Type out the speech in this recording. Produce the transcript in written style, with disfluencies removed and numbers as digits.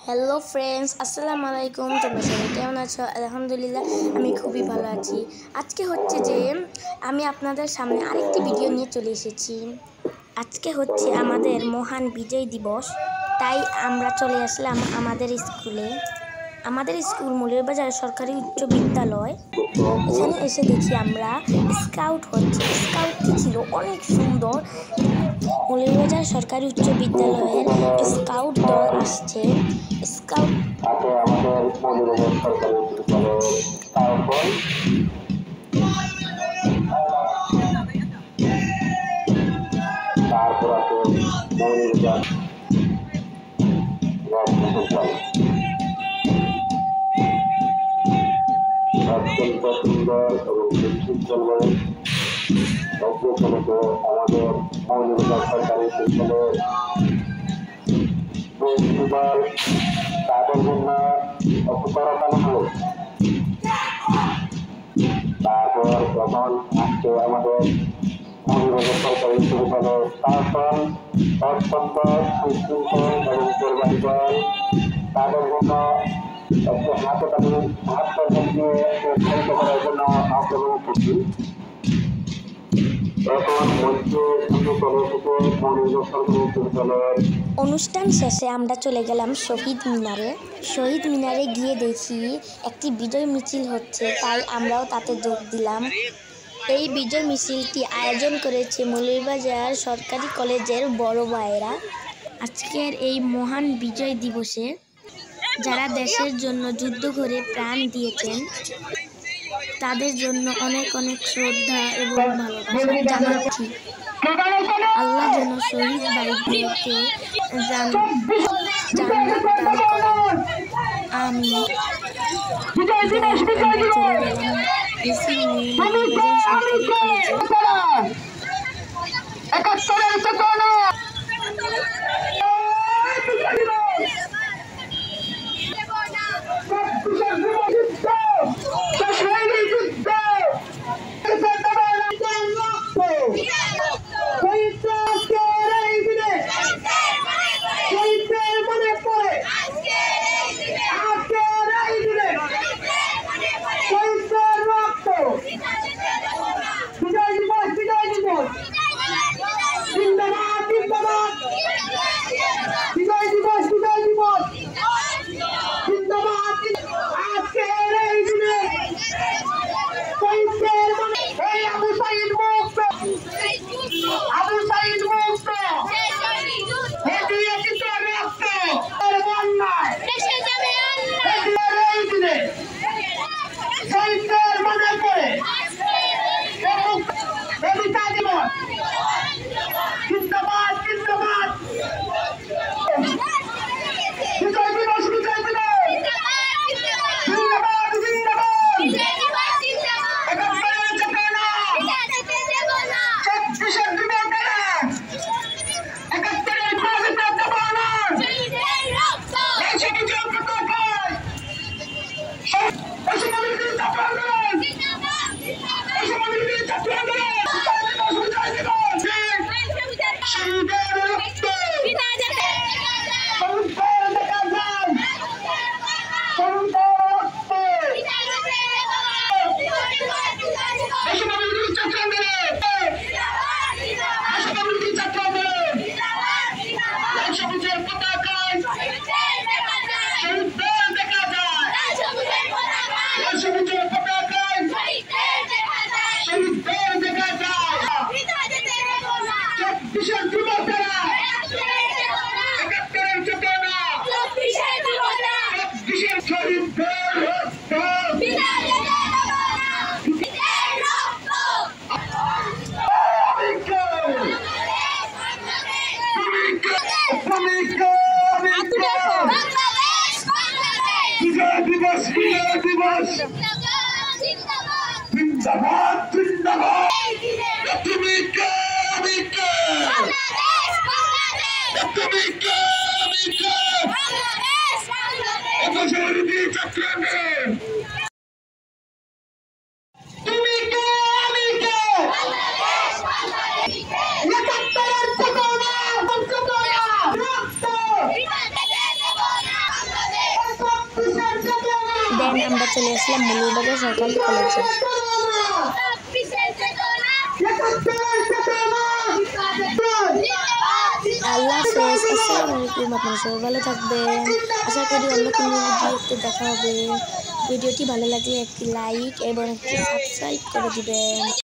Hello friends, আসসালামু আলাইকুম। তোমরা সবাই কেমন আছো? আলহামদুলিল্লাহ, আমি খুবই ভালো আছি। আজকে হচ্ছে যে আমি আপনাদের সামনে আরেকটি ভিডিও নিয়ে চলে এসেছি। আজকে হচ্ছে আমাদের মহান বিজয় দিবস, তাই আমরা চলে আসলাম আমাদের স্কুল মৌলভীবাজার সরকারি উচ্চ বিদ্যালয়। এখানে এসে দেখি আমরা স্কাউট হচ্ছে। স্কাউটটি ছিল অনেক সুন্দর। মৌলভীবাজার সরকারি উচ্চ বিদ্যালয়ের স্কাউট দল আসছে। স্কাউট অত্যন্ত সুন্দর এবং বিদ্যুৎ আমাদের মৌলভীবাজার সরকারি বিদ্যালয়ে বৃহস্পতিবার তাদের জন্য একটু করানো হলো। তারপর যখন আজকে আমাদের মৌলভীবাজার সরকারি বিদ্যালয়ের শাসন অত্যন্ত সুশৃঙ্খল এবং কোরবানি দল তাদের জন্য একটু হাতে দিয়ে উৎসাহিত করার জন্য আগ্রহ করছি। অনুষ্ঠান শেষে আমরা চলে গেলাম শহীদ মিনারে গিয়ে দেখি একটি বিজয় মিছিল হচ্ছে, তাই আমরাও তাতে যোগ দিলাম। এই বিজয় মিছিলটি আয়োজন করেছে মৌলভীবাজার সরকারি কলেজের বড় ভাইয়েরা। আজকের এই মহান বিজয় দিবসে যারা দেশের জন্য যুদ্ধ করে প্রাণ দিয়েছেন তাদের জন্য অনেক অনেক শ্রদ্ধা এবং ভালোবাসা জানাচ্ছি। আল্লাহ যেন শহীদ ভাইদেরকে জান্নাত দান করেন। আমি চলে গেলাম সরকারি দেন আমরা চলে আসলাম মৌলভীবাজার সরকারি কলেজে। আল্লাহ হাফেজ, আসসালামু আলাইকুম। আপনারা সবাই ভালো থাকবেন। আশা করি অন্য কোনো ভিডিওতে দেখা হবে। ভিডিওটি ভালো লাগলে একটি লাইক এবং একটি সাবস্ক্রাইব করে দিবেন।